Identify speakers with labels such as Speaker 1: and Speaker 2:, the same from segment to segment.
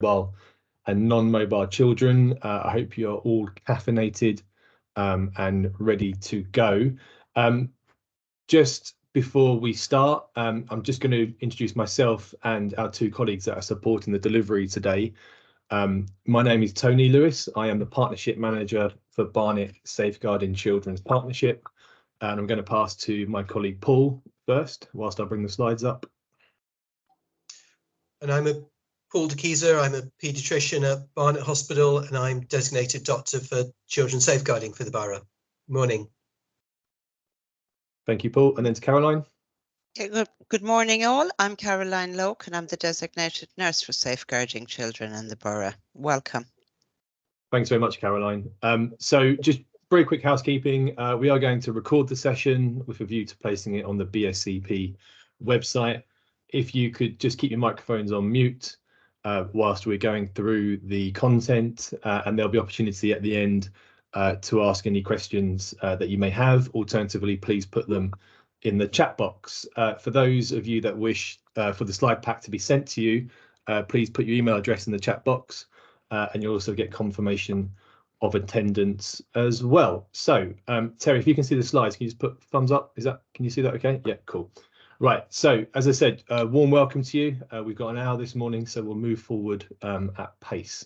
Speaker 1: mobile and non-mobile children. I hope you're all caffeinated and ready to go. Just before we start, I'm just going to introduce myself and our two colleagues that are supporting the delivery today. My name is Tony Lewis. I am the Partnership Manager for Barnet Safeguarding Children's Partnership. And I'm going to pass to my colleague Paul first, whilst I bring the slides up.
Speaker 2: And I'm Paul DeKeyser. I'm a paediatrician at Barnet Hospital, and I'm designated doctor for children's safeguarding for the borough. Morning.
Speaker 1: Thank you, Paul. And then to Caroline.
Speaker 3: Good morning, all. I'm Caroline Loke, and I'm the designated nurse for safeguarding children in the borough. Welcome.
Speaker 1: Thanks very much, Caroline. So just very quick housekeeping. We are going to record the session with a view to placing it on the BSCP website. If you could just keep your microphones on mute whilst we're going through the content, and there'll be opportunity at the end to ask any questions that you may have. Alternatively, please put them in the chat box. For those of you that wish for the slide pack to be sent to you, please put your email address in the chat box, and you'll also get confirmation of attendance as well. So Terry, if you can see the slides, can you just put thumbs up? Can you see that okay? Yeah, cool. Right, so as I said, warm welcome to you. We've got an hour this morning, so we'll move forward at pace.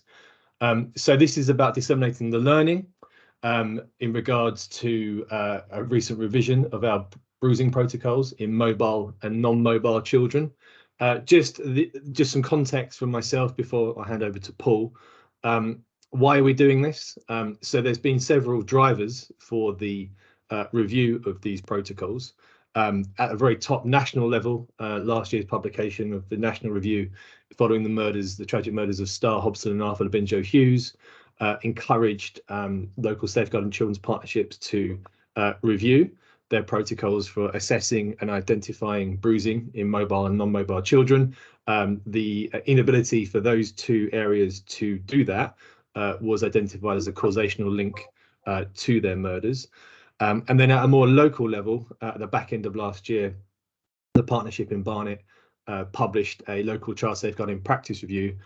Speaker 1: So this is about disseminating the learning in regards to a recent revision of our bruising protocols in mobile and non-mobile children. Just some context from myself before I hand over to Paul. Why are we doing this? So there's been several drivers for the review of these protocols. At a very top national level, last year's publication of the National Review following the tragic murders of Star Hobson and Arthur Binjo Hughes encouraged local safeguarding children's partnerships to review their protocols for assessing and identifying bruising in mobile and non-mobile children. The inability for those two areas to do that was identified as a causational link to their murders. And then at a more local level, at the back end of last year, the partnership in Barnet published a local child safeguarding practice review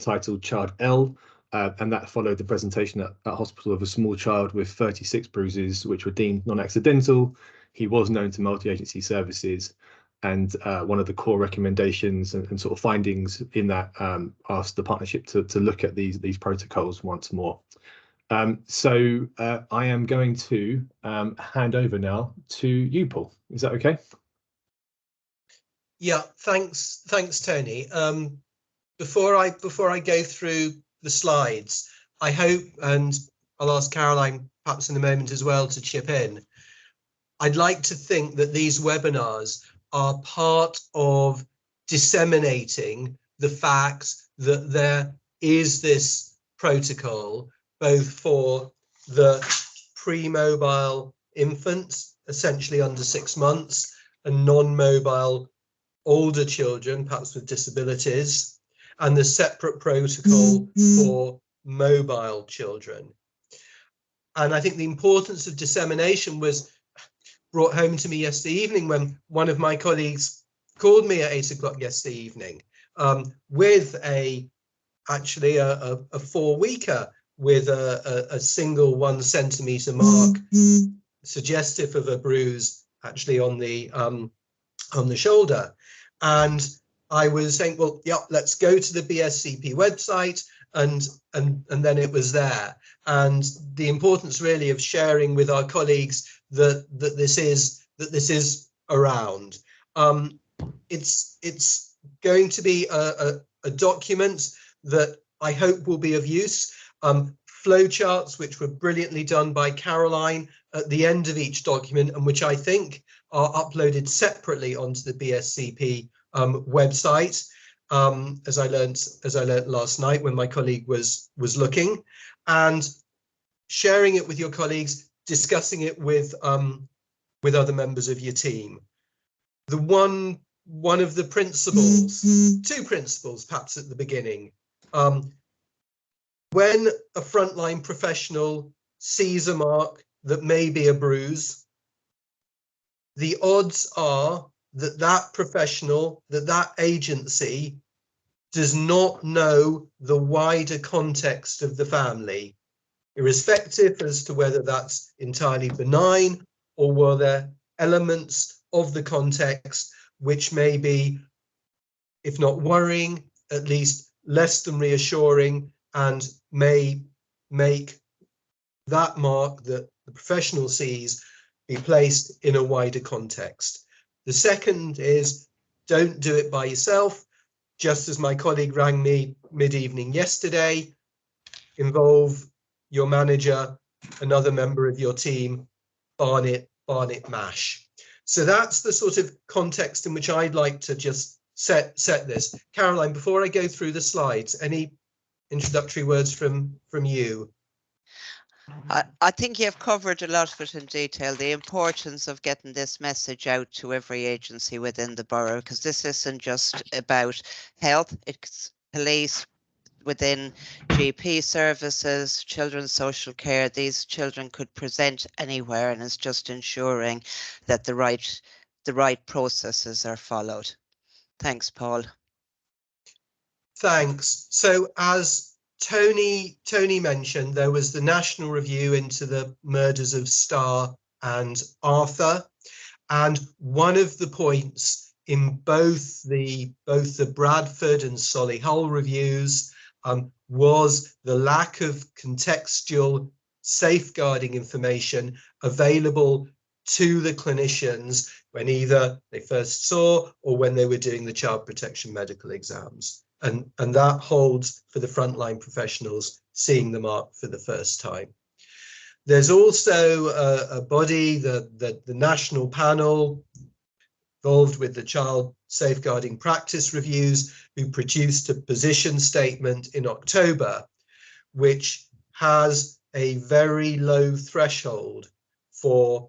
Speaker 1: titled Child L, and that followed the presentation at hospital of a small child with 36 bruises, which were deemed non-accidental. He was known to multi-agency services, and one of the core recommendations and sort of findings in that asked the partnership to look at these protocols once more. So I am going to hand over now to you, Paul. Is that okay?
Speaker 2: Yeah, thanks, Tony. Before I go through the slides, I hope, and I'll ask Caroline perhaps in a moment as well to chip in, I'd like to think that these webinars are part of disseminating the fact that there is this protocol both for the pre-mobile infants, essentially under 6 months, and non-mobile older children, perhaps with disabilities, and the separate protocol for mobile children. And I think the importance of dissemination was brought home to me yesterday evening when one of my colleagues called me at 8 o'clock yesterday evening with actually a 4-weeker with a single 1 centimetre mark suggestive of a bruise actually on the shoulder. And I was saying, well, yeah, let's go to the BSCP website, and then it was there. And the importance really of sharing with our colleagues that this is around. It's going to be a document that I hope will be of use. Flowcharts which were brilliantly done by Caroline at the end of each document, and which I think are uploaded separately onto the BSCP website, as I learned last night when my colleague was looking, and sharing it with your colleagues, discussing it with other members of your team. The one of the principles, 2 principles perhaps at the beginning. When a frontline professional sees a mark that may be a bruise, the odds are that that professional, that agency does not know the wider context of the family, irrespective as to whether that's entirely benign or were there elements of the context which may be, if not worrying, at least less than reassuring, and may make that mark that the professional sees be placed in a wider context. The second is, don't do it by yourself. Just as my colleague rang me mid-evening yesterday, involve your manager, another member of your team, Barnet MASH. So that's the sort of context in which I'd like to just set this. Caroline, before I go through the slides, any introductory words from you?
Speaker 3: I think you've covered a lot of it in detail, the importance of getting this message out to every agency within the borough, because this isn't just about health, it's police, within GP services, children's social care. These children could present anywhere, and it's just ensuring that the right processes are followed. Thanks, Paul.
Speaker 2: Thanks. So as Tony mentioned, there was the national review into the murders of Star and Arthur, and one of the points in both the Bradford and Solihull reviews was the lack of contextual safeguarding information available to the clinicians when either they first saw or when they were doing the child protection medical exams. And that holds for the frontline professionals seeing the mark for the first time. There's also a body, the National Panel, involved with the Child Safeguarding Practice Reviews, who produced a position statement in October, which has a very low threshold for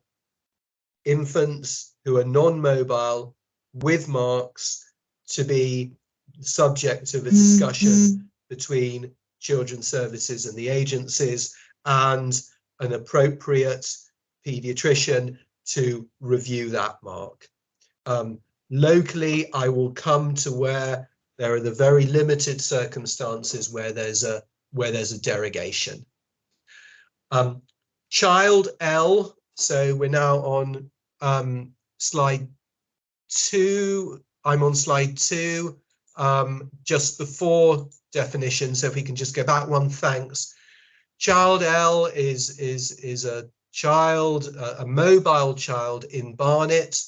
Speaker 2: infants who are non-mobile with marks to be subject of a discussion between children's services and the agencies, and an appropriate paediatrician to review that mark. Locally, I will come to where there are the very limited circumstances where there's a derogation. Child L, so we're now on slide 2. I'm on slide 2, just before definition. So if we can just go back one, thanks. Child L is a child, a mobile child in Barnet,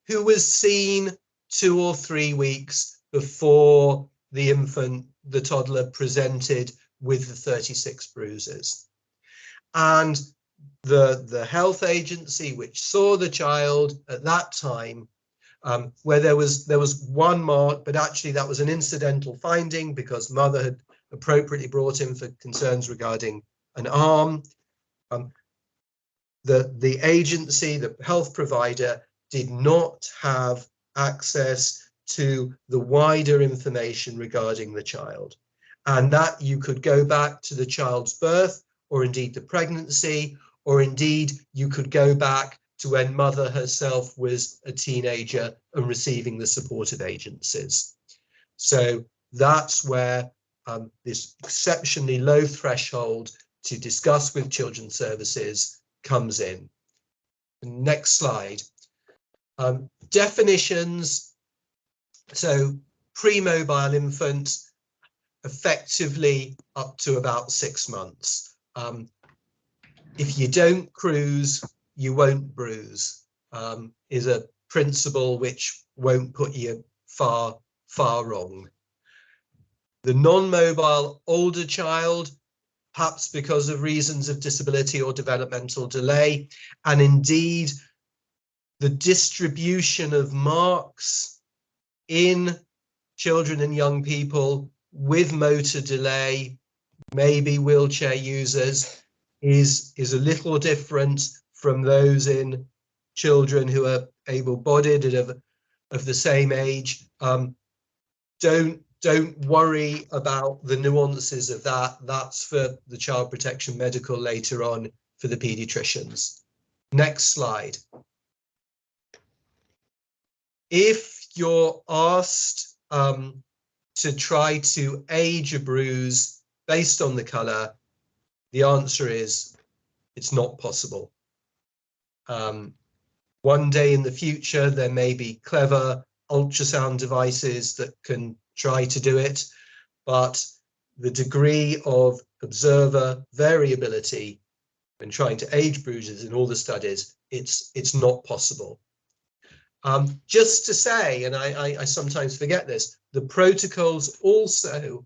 Speaker 2: who was seen 2 or 3 weeks before the toddler presented with the 36 bruises. And the health agency which saw the child at that time, where there was one mark, but actually that was an incidental finding because mother had appropriately brought him for concerns regarding an arm. The agency, the health provider, did not have access to the wider information regarding the child, and that you could go back to the child's birth, or indeed the pregnancy, or indeed you could go back to when mother herself was a teenager and receiving the support of agencies. So that's where this exceptionally low threshold to discuss with children's services comes in. Next slide. Definitions. So pre-mobile infant, effectively up to about 6 months. If you don't cruise, you won't bruise, is a principle which won't put you far wrong. The non-mobile older child, perhaps because of reasons of disability or developmental delay, and indeed the distribution of marks in children and young people with motor delay, maybe wheelchair users, is a little different from those in children who are able-bodied and of the same age. Don't worry about the nuances of that. That's for the child protection medical later on for the paediatricians. Next slide. If you're asked to try to age a bruise based on the colour, the answer is it's not possible. One day in the future, there may be clever ultrasound devices that can try to do it, but the degree of observer variability when trying to age bruises in all the studies, it's not possible. Just to say, and I sometimes forget this, the protocols also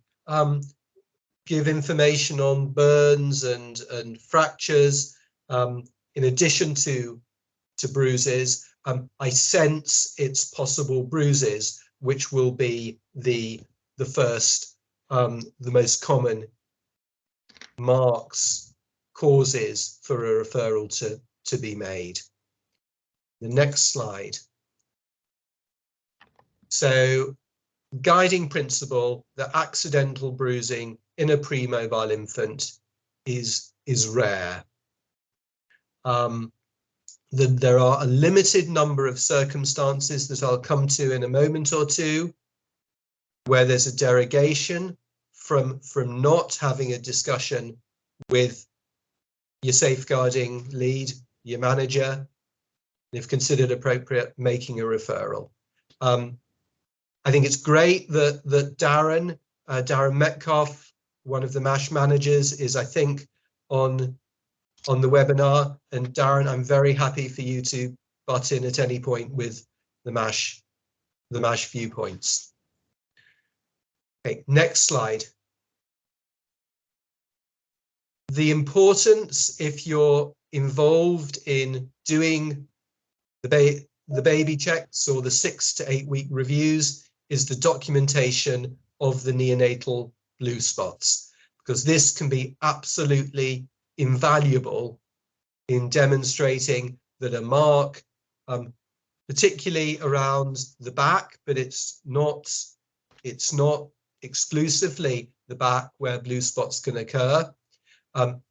Speaker 2: give information on burns and fractures in addition to bruises. I sense it's possible bruises, which will be the first, the most common marks, causes for a referral to be made. The next slide. So, guiding principle that accidental bruising in a pre-mobile infant is rare. There are a limited number of circumstances that I'll come to in a moment or two where there's a derogation from not having a discussion with your safeguarding lead, your manager, if considered appropriate, making a referral. I think it's great that Darren Metcalf, one of the MASH managers, is, I think, on the webinar. And Darren, I'm very happy for you to butt in at any point with the MASH viewpoints. Okay, next slide. The importance, if you're involved in doing the baby checks or the 6 to 8 week reviews, is the documentation of the neonatal blue spots, because this can be absolutely invaluable in demonstrating that a mark, particularly around the back, but it's not exclusively the back where blue spots can occur,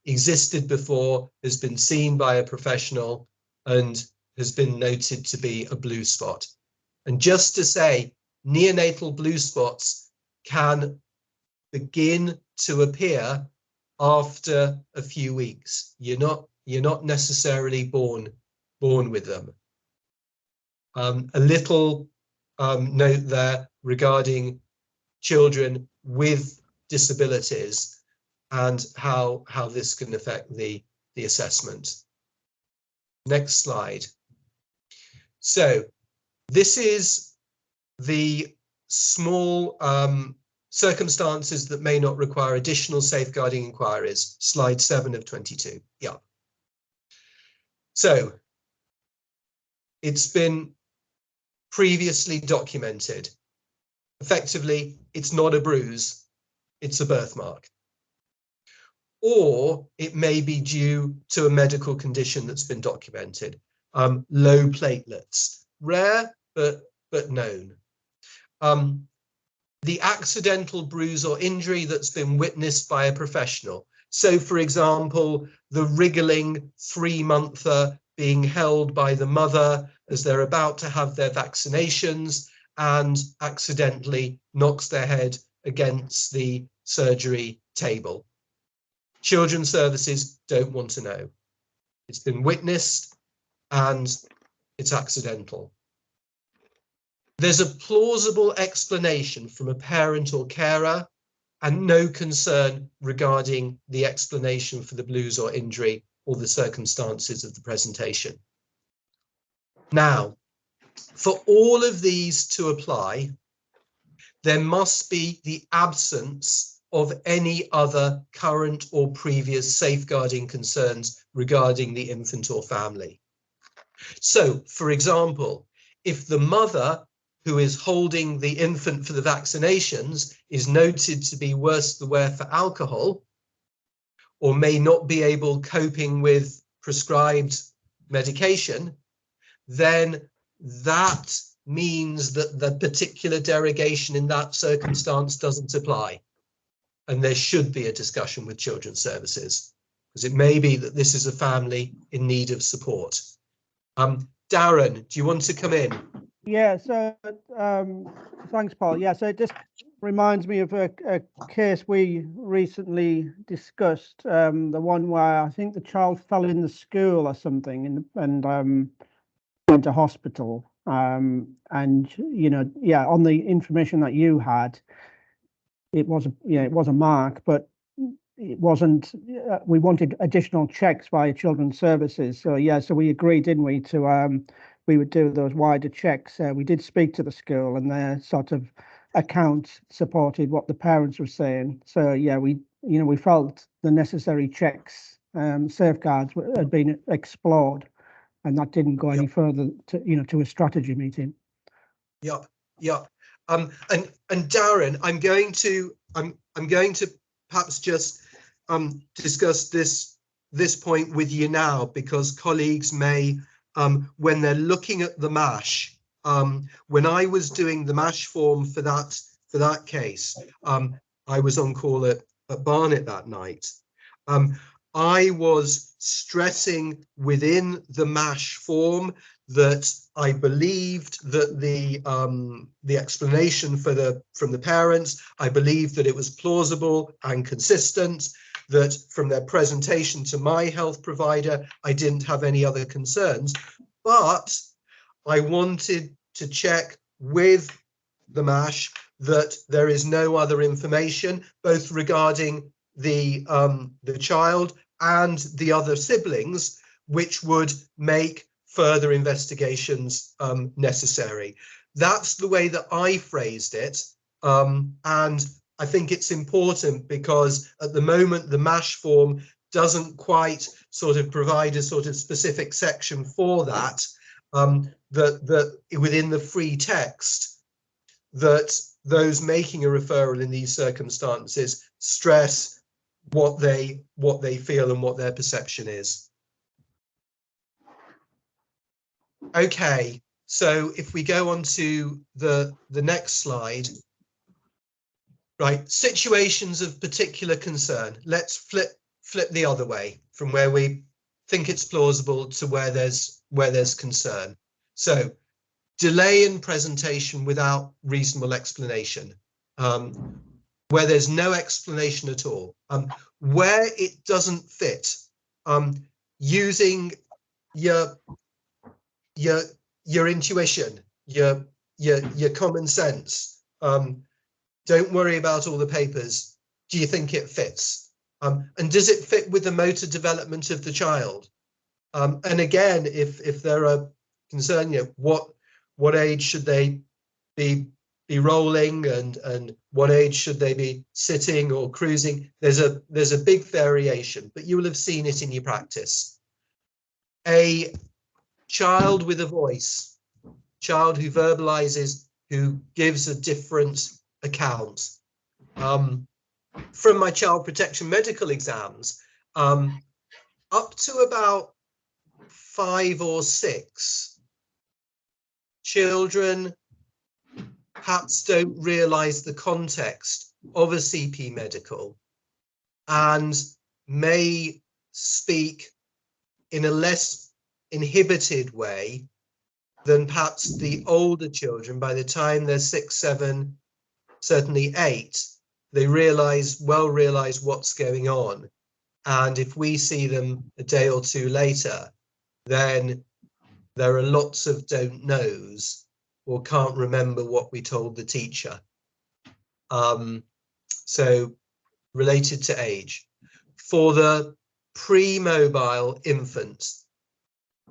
Speaker 2: existed before, has been seen by a professional, and has been noted to be a blue spot. And just to say, neonatal blue spots can begin to appear after a few weeks. You're not necessarily born with them. A little note there regarding children with disabilities and how this can affect the assessment. Next slide. So this is the small circumstances that may not require additional safeguarding inquiries, slide 7 of 22. Yeah. So it's been previously documented. Effectively, it's not a bruise, it's a birthmark. Or it may be due to a medical condition that's been documented. Low platelets, rare, but known. The accidental bruise or injury that's been witnessed by a professional. So, for example, the wriggling 3-monther being held by the mother as they're about to have their vaccinations and accidentally knocks their head against the surgery table. Children's services don't want to know. It's been witnessed and it's accidental. There's a plausible explanation from a parent or carer and no concern regarding the explanation for the bruise or injury or the circumstances of the presentation. Now, for all of these to apply, there must be the absence of any other current or previous safeguarding concerns regarding the infant or family. So, for example, if the mother who is holding the infant for the vaccinations is noted to be worse aware for alcohol, or may not be able coping with prescribed medication, then that means that the particular derogation in that circumstance doesn't apply. And there should be a discussion with Children's Services, because it may be that this is a family in need of support. Darren, do you want to come in?
Speaker 4: Yeah, so thanks, Paul. Yeah, so just reminds me of a case we recently discussed, the one where I think the child fell in the school or something and went to hospital. And you know, yeah, on the information that you had, it was a mark, but it wasn't. We wanted additional checks via Children's Services. So yeah, so we agreed, didn't we, to we would do those wider checks. We did speak to the school, and their sort of account supported what the parents were saying. So yeah, we felt the necessary checks, safeguards had been explored, and that didn't go any further to a strategy meeting.
Speaker 2: Yeah. And Darren, I'm going to perhaps just discuss this point with you now, because colleagues may, when they're looking at the MASH, when I was doing the MASH form for that case, I was on call at Barnet that night. I was stressing within the MASH form that I believed that the explanation from the parents, I believed that it was plausible and consistent, that from their presentation to my health provider, I didn't have any other concerns, but I wanted to check with the MASH that there is no other information, both regarding the child and the other siblings, which would make further investigations necessary. That's the way that I phrased it, and I think it's important because at the moment the MASH form doesn't quite sort of provide a sort of specific section for that, that within the free text, that those making a referral in these circumstances stress what they feel and what their perception is. Okay, so if we go on to the next slide, right, situations of particular concern. Let's flip the other way from where we think it's plausible to where there's concern. So delay in presentation without reasonable explanation, where there's no explanation at all, where it doesn't fit, using your intuition, your common sense. Don't worry about all the papers. Do you think it fits? And does it fit with the motor development of the child? And again, if there are concern, what age should they be rolling, and what age should they be sitting or cruising? There's a big variation, but you will have seen it in your practice. A child with a voice, child who verbalizes, who gives a different account. From my child protection medical exams, up to about 5 or 6, children perhaps don't realize the context of a CP medical and may speak in a less inhibited way than perhaps the older children. By the time they're 6, 7, certainly 8, they realize what's going on. And if we see them a day or 2 later, then there are lots of don't knows or can't remember what we told the teacher. So related to age. For the pre-mobile infant,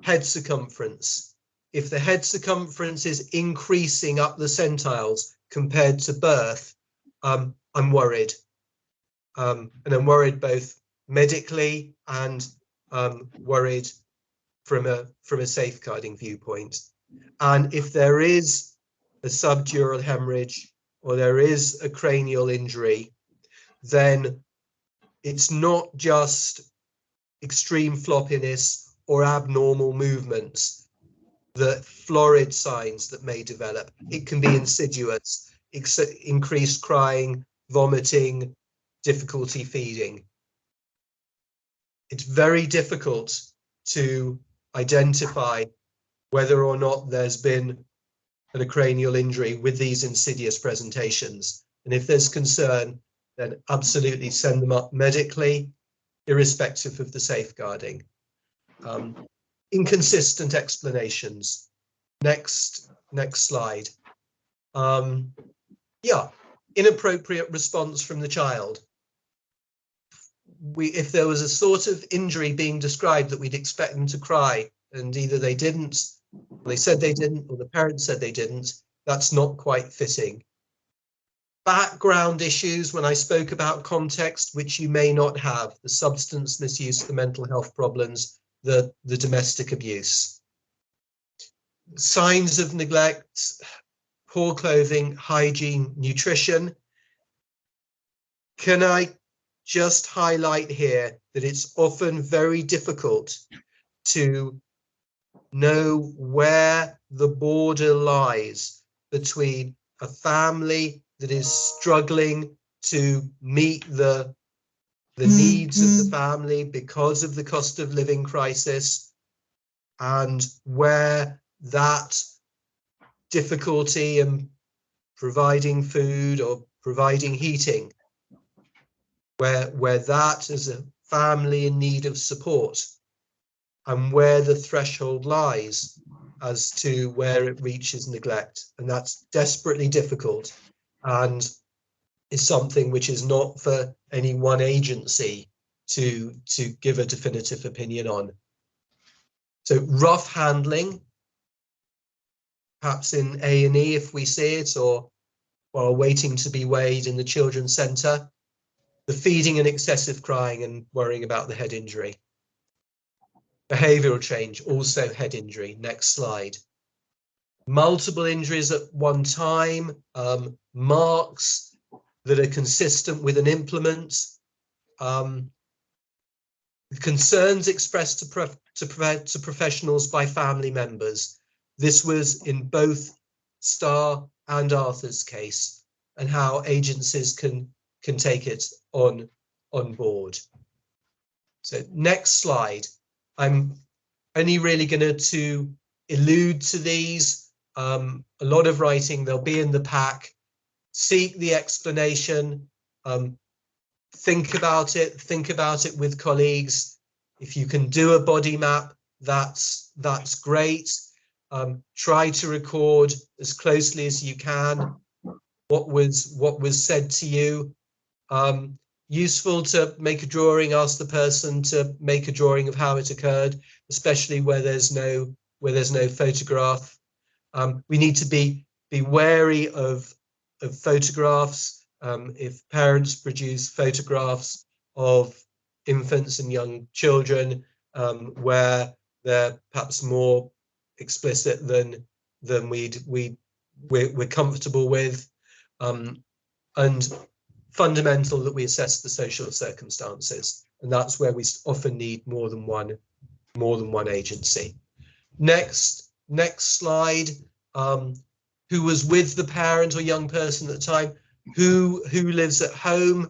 Speaker 2: head circumference. If the head circumference is increasing up the centiles compared to birth, I'm worried. And I'm worried both medically and worried from a safeguarding viewpoint. And if there is a subdural hemorrhage or there is a cranial injury, then it's not just extreme floppiness or abnormal movements, the florid signs that may develop. It can be insidious, increased crying, vomiting, difficulty feeding. It's very difficult to identify whether or not there's been a cranial injury with these insidious presentations. And if there's concern, then absolutely send them up medically, irrespective of the safeguarding. Inconsistent explanations. Next slide. Yeah, inappropriate response from the child. If there was a sort of injury being described that we'd expect them to cry, and either they didn't, they said they didn't, or the parents said they didn't, that's not quite fitting. Background issues, when I spoke about context, which you may not have, the substance misuse, the mental health problems, the domestic abuse. Signs of neglect, poor clothing, hygiene, nutrition. Can I just highlight here that it's often very difficult to know where the border lies between a family that is struggling to meet the needs of the family because of the cost of living crisis, and where that difficulty in providing food or providing heating, where that is a family in need of support, and where the threshold lies as to where it reaches neglect. And that's desperately difficult, and is something which is not for any one agency to give a definitive opinion on. So rough handling, perhaps in A&E if we see it, or while waiting to be weighed in the children's centre. The feeding and excessive crying and worrying about the head injury. Behavioural change, also head injury. Next slide. Multiple injuries at one time, marks that are consistent with an implement, concerns expressed to professionals by family members. This was in both Star and Arthur's case, and how agencies can take it on board. So next slide. I'm only really going to allude to these. A lot of writing, they'll be in the pack. Seek the explanation. Think about it with colleagues. If you can do a body map, that's great. Try to record as closely as you can what was said to you. Useful to make a drawing, ask the person to make a drawing of how it occurred, especially where there's no photograph. We need to be wary of photographs. If parents produce photographs of infants and young children where they're perhaps more explicit than we're comfortable with, and fundamental that we assess the social circumstances, and that's where we often need more than one agency. Next slide. Who was with the parent or young person at the time? Who lives at home?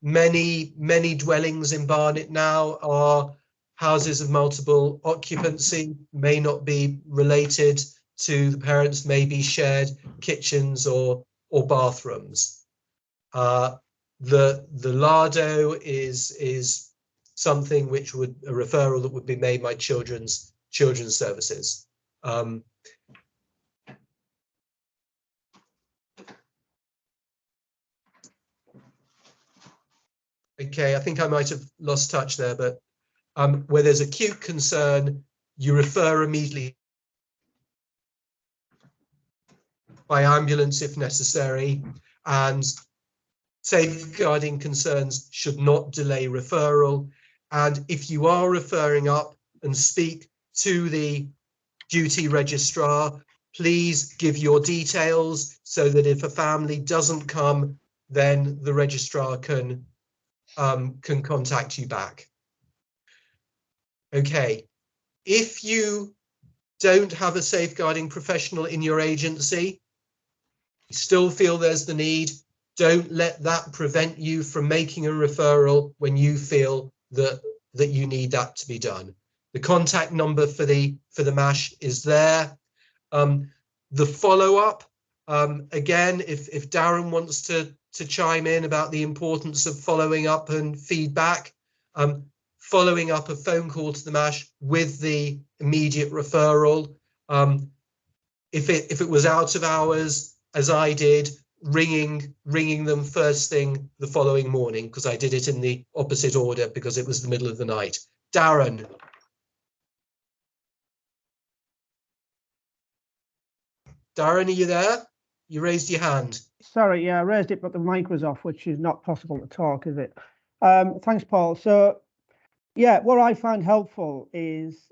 Speaker 2: Many dwellings in Barnet now are houses of multiple occupancy, may not be related to the parents, may be shared kitchens or bathrooms. The Lardo is something which a referral that would be made by children's services. Okay, I think I might have lost touch there, but where there's acute concern, you refer immediately by ambulance if necessary, and safeguarding concerns should not delay referral. And if you are referring up and speak to the duty registrar, please give your details so that if a family doesn't come, then the registrar can contact you back. Okay, if you don't have a safeguarding professional in your agency, you still feel there's the need, don't let that prevent you from making a referral when you feel that you need that to be done. The contact number for the MASH is there. The follow-up, again, if Darren wants to to chime in about the importance of following up and feedback, following up a phone call to the MASH with the immediate referral. If it was out of hours, as I did, ringing them first thing the following morning, because I did it in the opposite order because it was the middle of the night. Darren. Darren, are you there? You raised your hand.
Speaker 4: Sorry, yeah, I raised it, but the mic was off, which is not possible to talk, is it? Thanks, Paul. So, yeah, what I find helpful is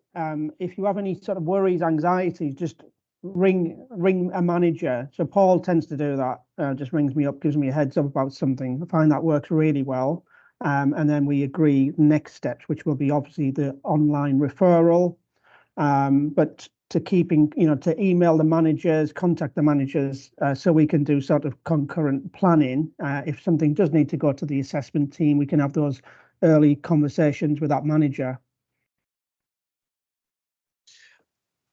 Speaker 4: if you have any sort of worries, anxieties, just ring a manager. So Paul tends to do that, just rings me up, gives me a heads up about something. I find that works really well. And then we agree next steps, which will be obviously the online referral. But to keeping, to email the managers, contact the managers, so we can do sort of concurrent planning. If something does need to go to the assessment team, we can have those early conversations with that manager.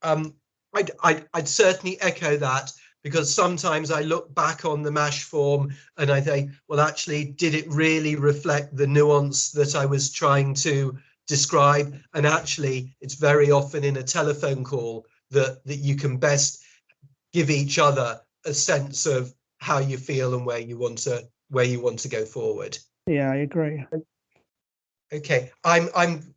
Speaker 2: I'd certainly echo that, because sometimes I look back on the MASH form and I think, well, actually, did it really reflect the nuance that I was trying to describe? And actually, it's very often in a telephone call that you can best give each other a sense of how you feel and where you want to go forward.
Speaker 4: Yeah, I agree.
Speaker 2: Okay, I'm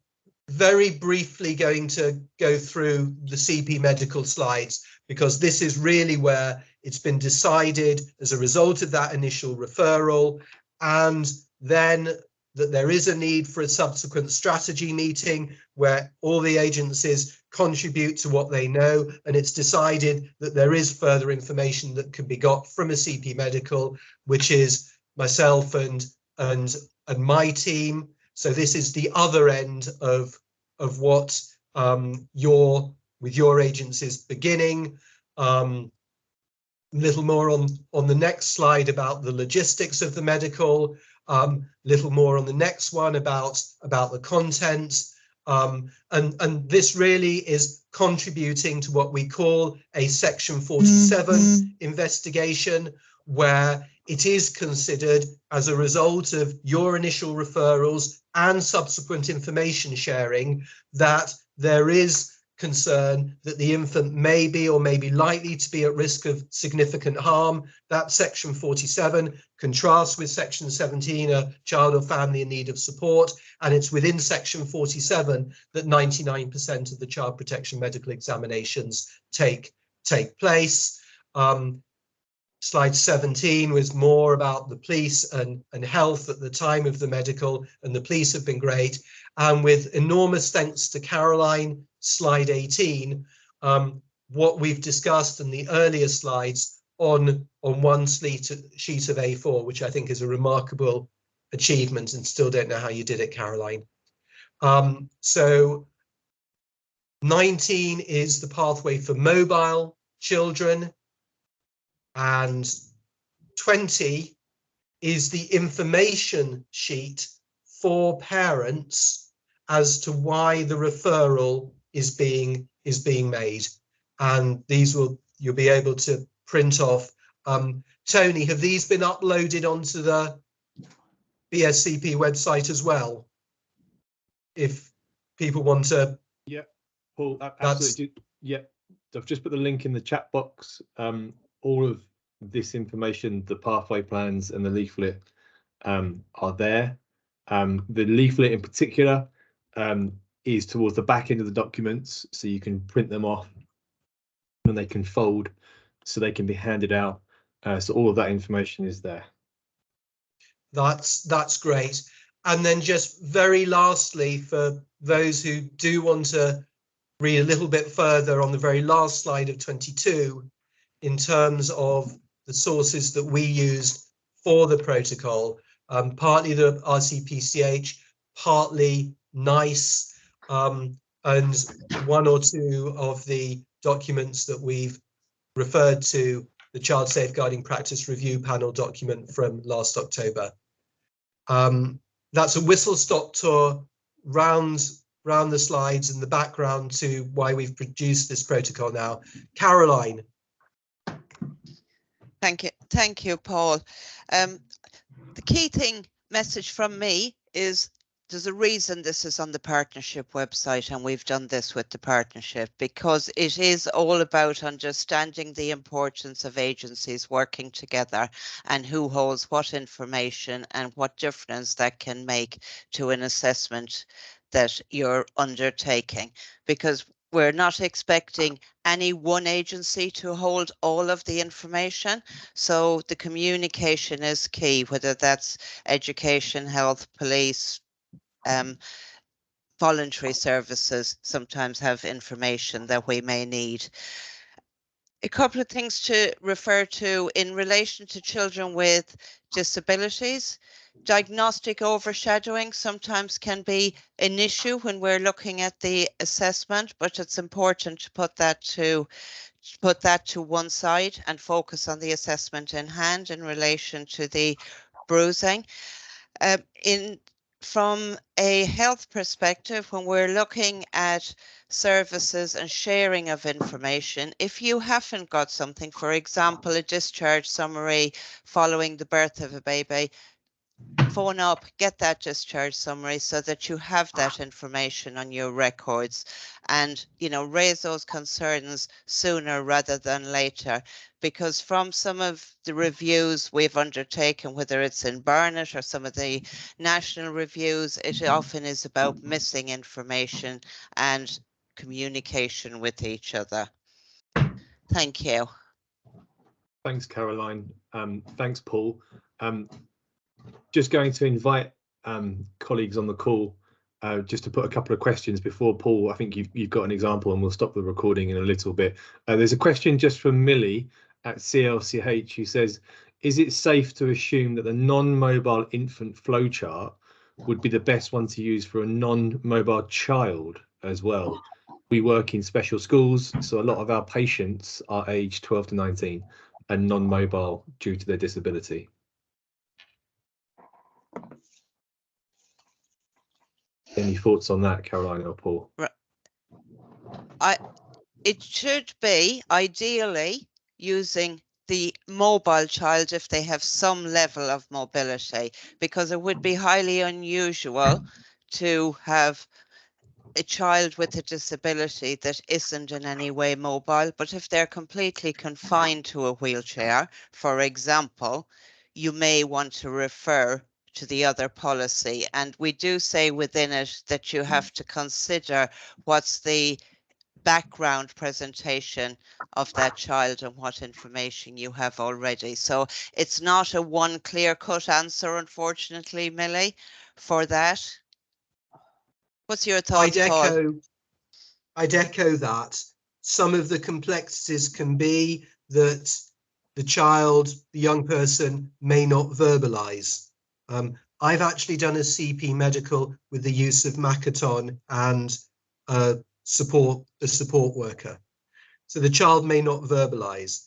Speaker 2: very briefly going to go through the CP medical slides, because this is really where it's been decided as a result of that initial referral, and then that there is a need for a subsequent strategy meeting where all the agencies contribute to what they know, and it's decided that there is further information that can be got from a CP medical, which is myself and my team. So this is the other end of what with your agencies beginning. Little more on the next slide about the logistics of the medical, little more on the next one about the content, and this really is contributing to what we call a Section 47 investigation, where it is considered, as a result of your initial referrals and subsequent information sharing, that there is concern that the infant may be or may be likely to be at risk of significant harm. That Section 47 contrasts with Section 17, a child or family in need of support, and it's within Section 47 that 99% of the child protection medical examinations take place. Slide 17 was more about the police and health at the time of the medical, and the police have been great. And with enormous thanks to Caroline, slide 18, what we've discussed in the earlier slides on one sheet of A4, which I think is a remarkable achievement, and still don't know how you did it, Caroline. So 19 is the pathway for mobile children, and 20 is the information sheet for parents as to why the referral is being made, and these you'll be able to print off. Tony, have these been uploaded onto the BSCP website as well? If people want to.
Speaker 1: Yeah, Paul, absolutely. Yeah, I've just put the link in the chat box. All of this information, the pathway plans and the leaflet, are there. The leaflet in particular is towards the back end of the documents, so you can print them off and they can fold so they can be handed out. So all of that information is there.
Speaker 2: That's great. And then just very lastly, for those who do want to read a little bit further, on the very last slide of 22, in terms of the sources that we used for the protocol, partly the RCPCH, partly NICE, and one or two of the documents that we've referred to, the Child Safeguarding Practice Review Panel document from last October. That's a whistle-stop tour round the slides and the background to why we've produced this protocol now. Caroline.
Speaker 3: Thank you, Paul. the key message from me is there's a reason this is on the partnership website, and we've done this with the partnership because it is all about understanding the importance of agencies working together and who holds what information and what difference that can make to an assessment that you're undertaking, because we're not expecting any one agency to hold all of the information. So the communication is key, whether that's education, health, police, voluntary services sometimes have information that we may need. A couple of things to refer to in relation to children with disabilities. Diagnostic overshadowing sometimes can be an issue when we're looking at the assessment, but it's important to put that to one side and focus on the assessment in hand in relation to the bruising. From a health perspective, when we're looking at services and sharing of information, if you haven't got something, for example, a discharge summary following the birth of a baby, phone up, get that discharge summary so that you have that information on your records, and raise those concerns sooner rather than later, because from some of the reviews we've undertaken, whether it's in Barnet or some of the national reviews, it often is about missing information and communication with each other. Thank you.
Speaker 1: Thanks, Caroline. Thanks, Paul. Just going to invite colleagues on the call just to put a couple of questions before Paul. I think you've got an example, and we'll stop the recording in a little bit. There's a question just from Millie at CLCH who says, is it safe to assume that the non-mobile infant flowchart would be the best one to use for a non-mobile child as well? We work in special schools, so a lot of our patients are aged 12 to 19 and non-mobile due to their disability. Any thoughts on that, Caroline or Paul?
Speaker 3: It should be ideally using the mobile child if they have some level of mobility, because it would be highly unusual to have a child with a disability that isn't in any way mobile. But if they're completely confined to a wheelchair, for example, you may want to refer to the other policy. And we do say within it that you have to consider what's the background presentation of that child and what information you have already. So it's not a one clear-cut answer, unfortunately, Millie, for that. What's your thoughts, Paul?
Speaker 2: I'd echo that. Some of the complexities can be that the child, the young person, may not verbalise. I've actually done a CP medical with the use of Makaton and a support worker. So the child may not verbalise.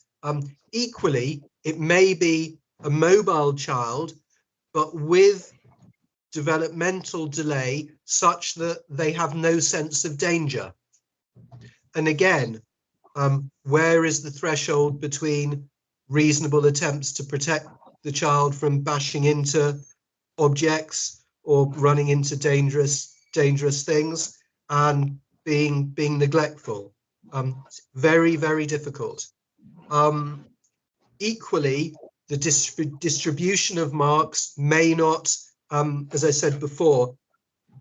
Speaker 2: Equally, it may be a mobile child, but with developmental delay such that they have no sense of danger. And again, where is the threshold between reasonable attempts to protect the child from bashing into objects or running into dangerous things and being neglectful? Very, very difficult. Equally, the distribution of marks may not, as I said before,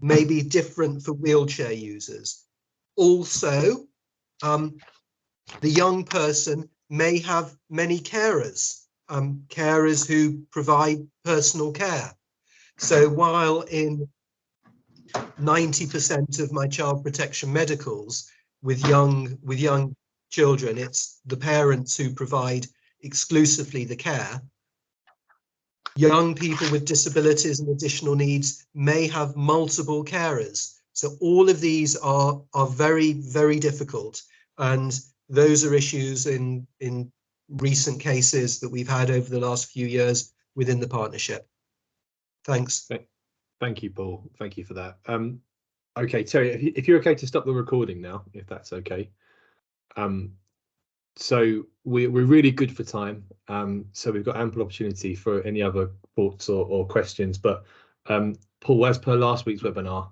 Speaker 2: may be different for wheelchair users. Also, the young person may have many carers, carers who provide personal care. So while in 90% of my child protection medicals with young children, it's the parents who provide exclusively the care, young people with disabilities and additional needs may have multiple carers. So all of these are very, very difficult. And those are issues in recent cases that we've had over the last few years within the partnership. Thanks.
Speaker 1: Thank you, Paul. Thank you for that. Okay, Terry, if you're okay to stop the recording now, if that's okay. So we're really good for time. So we've got ample opportunity for any other thoughts or questions. But Paul, as per last week's webinar,